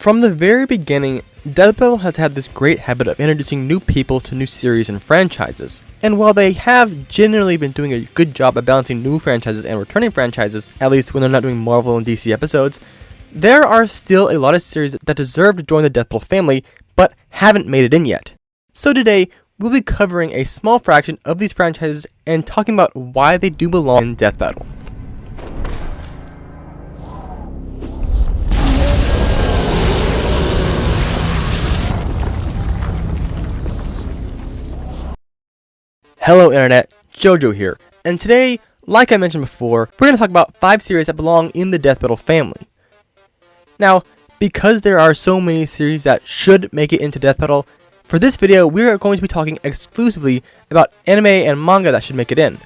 From the very beginning, Death Battle has had this great habit of introducing new people to new series and franchises. And while they have generally been doing a good job of balancing new franchises and returning franchises, at least when they're not doing Marvel and DC episodes, there are still a lot of series that deserve to join the Death Battle family, but haven't made it in yet. So today, we'll be covering a small fraction of these franchises and talking about why they do belong in Death Battle. Hello Internet, Jojo here, and today, like I mentioned before, we're going to talk about 5 series that belong in the Death Battle family. Now, because there are so many series that should make it into Death Battle, for this video we are going to be talking exclusively about anime and manga that should make it in.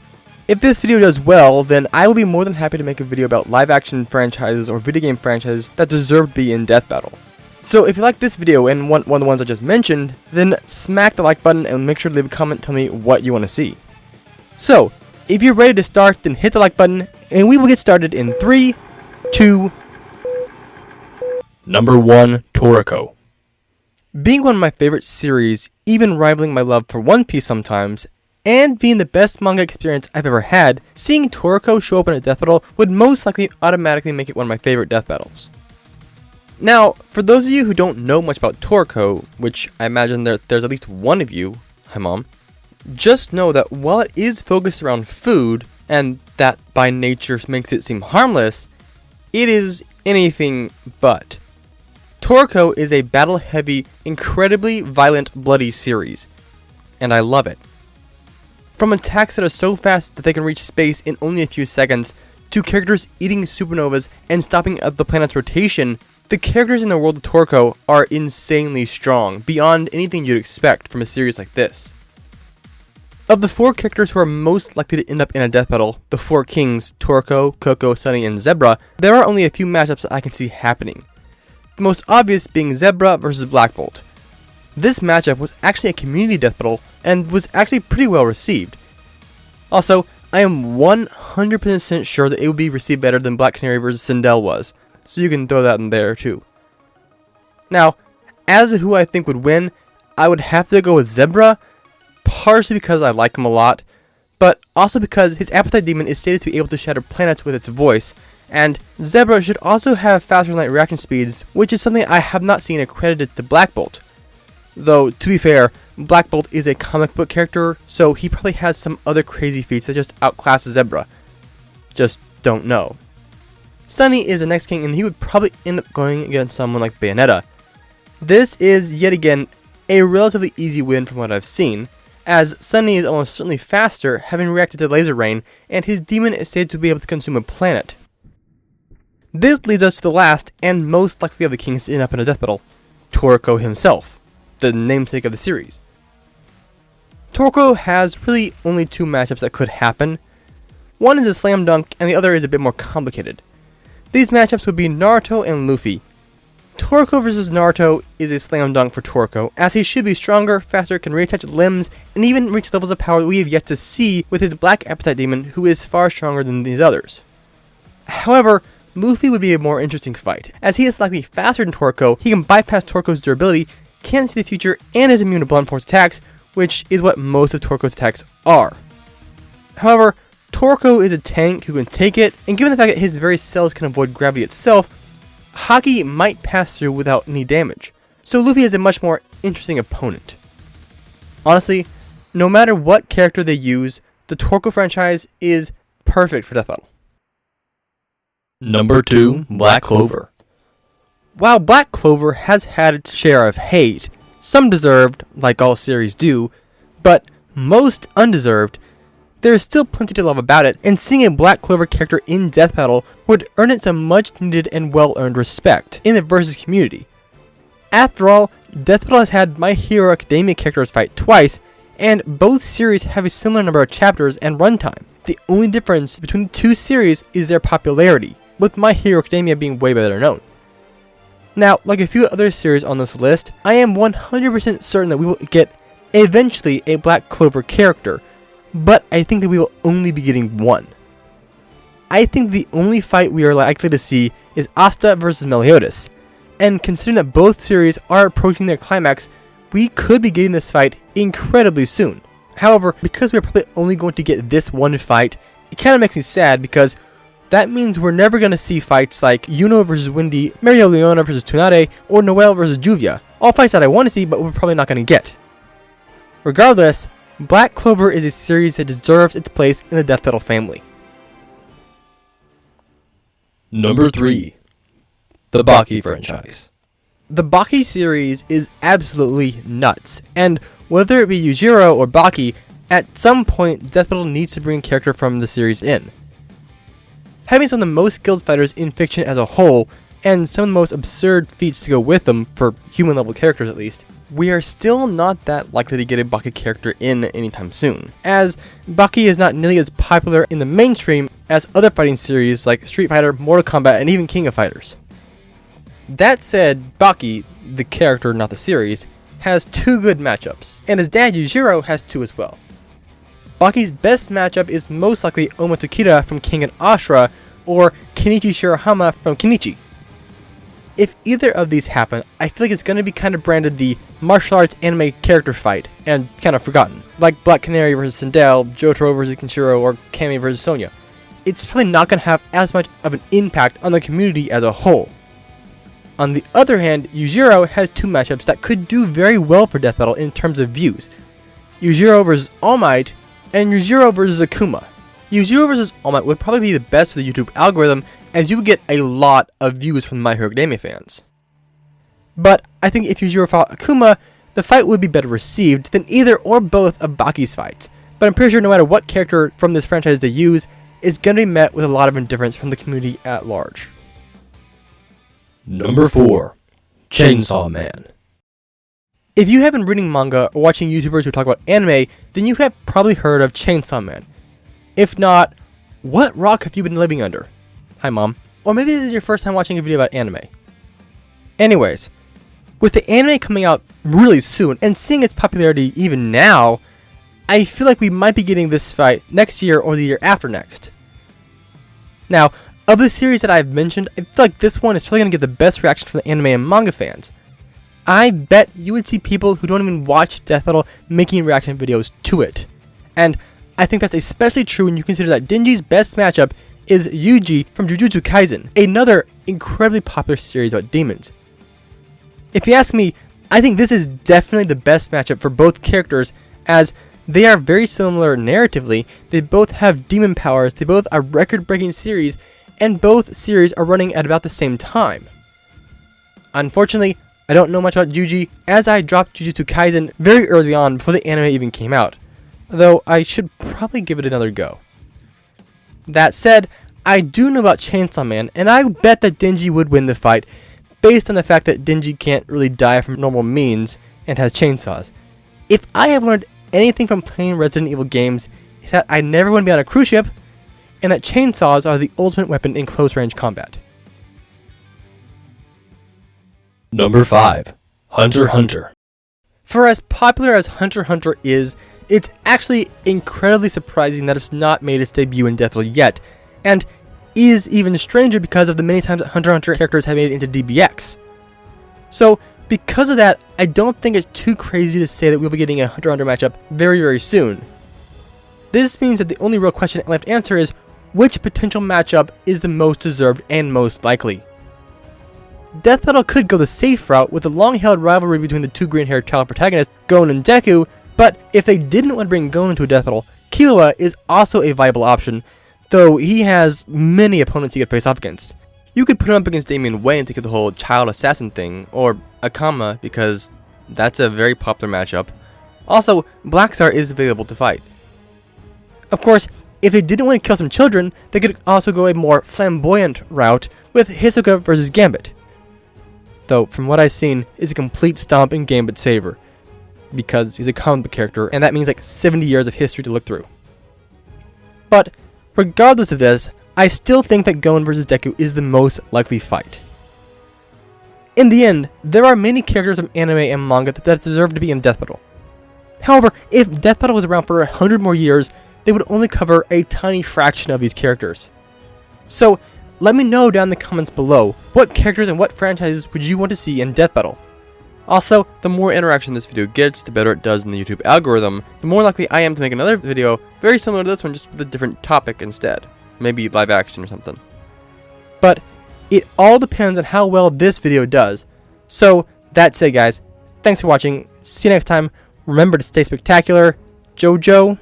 If this video does well, then I will be more than happy to make a video about live action franchises or video game franchises that deserve to be in Death Battle. So if you like this video and one of the ones I just mentioned, then smack the like button and make sure to leave a comment telling me what you want to see. So, if you're ready to start, then hit the like button, and we will get started in 3, 2... Number 1, Toriko. Being one of my favorite series, even rivaling my love for One Piece sometimes, and being the best manga experience I've ever had, seeing Toriko show up in a Death Battle would most likely automatically make it one of my favorite Death Battles. Now, for those of you who don't know much about Toriko, which I imagine there's at least one of you, hi mom, just know that while it is focused around food, and that by nature makes it seem harmless, it is anything but. Toriko is a battle-heavy, incredibly violent, bloody series, and I love it. From attacks that are so fast that they can reach space in only a few seconds, to characters eating supernovas and stopping the planet's rotation, the characters in the world of Toriko are insanely strong, beyond anything you'd expect from a series like this. Of the 4 characters who are most likely to end up in a Death Battle, the 4 kings, Toriko, Coco, Sunny, and Zebra, there are only a few matchups that I can see happening. The most obvious being Zebra versus Black Bolt. This matchup was actually a community Death Battle, and was actually pretty well received. Also, I am 100% sure that it would be received better than Black Canary versus Sindel was. So you can throw that in there too. Now, as to who I think would win, I would have to go with Zebra, partially because I like him a lot, but also because his appetite demon is stated to be able to shatter planets with its voice, and Zebra should also have faster light reaction speeds, which is something I have not seen accredited to Black Bolt. Though, to be fair, Black Bolt is a comic book character, so he probably has some other crazy feats that just outclass Zebra. Just don't know. Sunny is the next king, and he would probably end up going against someone like Bayonetta. This is, yet again, a relatively easy win from what I've seen, as Sunny is almost certainly faster, having reacted to laser rain, and his demon is stated to be able to consume a planet. This leads us to the last, and most likely of the kings to end up in a Death Battle, Toriko himself, the namesake of the series. Toriko has really only 2 matchups that could happen. One is a slam dunk, and the other is a bit more complicated. These matchups would be Naruto and Luffy. Toriko vs Naruto is a slam dunk for Toriko, as he should be stronger, faster, can reattach limbs, and even reach levels of power that we have yet to see with his Black Appetite Demon, who is far stronger than these others. However, Luffy would be a more interesting fight, as he is slightly faster than Toriko, he can bypass Toriko's durability, can see the future, and is immune to blunt force attacks, which is what most of Toriko's attacks are. However, Toriko is a tank who can take it, and given the fact that his very cells can avoid gravity itself, Haki might pass through without any damage, so Luffy is a much more interesting opponent. Honestly, no matter what character they use, the Toriko franchise is perfect for Death Battle. Number 2, Black Clover. While Black Clover has had its share of hate, some deserved, like all series do, but most undeserved, there is still plenty to love about it, and seeing a Black Clover character in Death Battle would earn it some much needed and well earned respect in the Versus community. After all, Death Battle has had My Hero Academia characters fight twice, and both series have a similar number of chapters and runtime. The only difference between the 2 series is their popularity, with My Hero Academia being way better known. Now, like a few other series on this list, I am 100% certain that we will get eventually a Black Clover character, but I think that we will only be getting one. I think the only fight we are likely to see is Asta versus Meliodas. and considering that both series are approaching their climax, we could be getting this fight incredibly soon. However, because we're probably only going to get this one fight, it kind of makes me sad because that means we're never going to see fights like Yuno vs Windy, Mario Leona vs Tsunade, or Noelle vs Juvia. All fights that I want to see, but we're probably not going to get. Regardless, Black Clover is a series that deserves its place in the Death Battle family. Number 3. The Baki franchise. The Baki series is absolutely nuts, and whether it be Yujiro or Baki, at some point Death Battle needs to bring a character from the series in. Having some of the most skilled fighters in fiction as a whole, and some of the most absurd feats to go with them, for human level characters at least, we are still not that likely to get a Baki character in anytime soon, as Baki is not nearly as popular in the mainstream as other fighting series like Street Fighter, Mortal Kombat, and even King of Fighters. That said, Baki, the character not the series, has 2 good matchups, and his dad Yujiro has 2 as well. Baki's best matchup is most likely Oma Tokita from King and Ashura, or Kenichi Shirahama from Kenichi. If either of these happen, I feel like it's going to be kind of branded the martial arts anime character fight, and kind of forgotten, like Black Canary vs Sindel, Jotaro vs Kenshiro, or Kami vs Sonya. It's probably not going to have as much of an impact on the community as a whole. On the other hand, Yujiro has 2 matchups that could do very well for Death Battle in terms of views. Yujiro vs All Might, and Yujiro vs Akuma. Yujiro vs All Might would probably be the best for the YouTube algorithm, as you would get a lot of views from My Hero Academia fans. But I think if Yujiro fought Akuma, the fight would be better received than either or both of Baki's fights. But I'm pretty sure no matter what character from this franchise they use, it's going to be met with a lot of indifference from the community at large. Number 4. Chainsaw Man. If you have been reading manga or watching YouTubers who talk about anime, then you have probably heard of Chainsaw Man. If not, what rock have you been living under? Hi mom. Or maybe this is your first time watching a video about anime. Anyways, with the anime coming out really soon and seeing its popularity even now, I feel like we might be getting this fight next year or the year after next. Now, of the series that I've mentioned, I feel like this one is probably going to get the best reaction from the anime and manga fans. I bet you would see people who don't even watch Death Battle making reaction videos to it. And I think that's especially true when you consider that Denji's best matchup is Yuji from Jujutsu Kaisen, another incredibly popular series about demons. If you ask me, I think this is definitely the best matchup for both characters, as they are very similar narratively, they both have demon powers, they both are record-breaking series, and both series are running at about the same time. Unfortunately, I don't know much about Yuji, as I dropped Jujutsu Kaisen very early on before the anime even came out, though I should probably give it another go. That said, I do know about Chainsaw Man, and I bet that Denji would win the fight, based on the fact that Denji can't really die from normal means, and has chainsaws. If I have learned anything from playing Resident Evil games, it's that I never want to be on a cruise ship, and that chainsaws are the ultimate weapon in close-range combat. Number 5. Hunter x Hunter. For as popular as Hunter x Hunter is, it's actually incredibly surprising that it's not made its debut in Death Battle yet, and is even stranger because of the many times that Hunter x Hunter characters have made it into DBX. So, because of that, I don't think it's too crazy to say that we'll be getting a Hunter x Hunter matchup very, very soon. This means that the only real question left to answer is, which potential matchup is the most deserved and most likely? Death Battle could go the safe route with a long-held rivalry between the 2 green-haired child protagonists, Gon and Deku, but if they didn't want to bring Gon into a Death Battle, Killua is also a viable option, though he has many opponents he could face up against. You could put him up against Damian Wayne to get the whole child assassin thing, or Akama, because that's a very popular matchup. Also, Blackstar is available to fight. Of course, if they didn't want to kill some children, they could also go a more flamboyant route with Hisoka vs Gambit. Though, from what I've seen, it's a complete stomp in Gambit's favor, because he's a comic book character, and that means like 70 years of history to look through. But, regardless of this, I still think that Gon vs Deku is the most likely fight. In the end, there are many characters from anime and manga that deserve to be in Death Battle. However, if Death Battle was around for 100 more years, they would only cover a tiny fraction of these characters. So, let me know down in the comments below what characters and what franchises would you want to see in Death Battle. Also, the more interaction this video gets, the better it does in the YouTube algorithm, the more likely I am to make another video very similar to this one, just with a different topic instead. Maybe live action or something. But it all depends on how well this video does. So, that's it guys. Thanks for watching. See you next time. Remember to stay spectacular. JoJo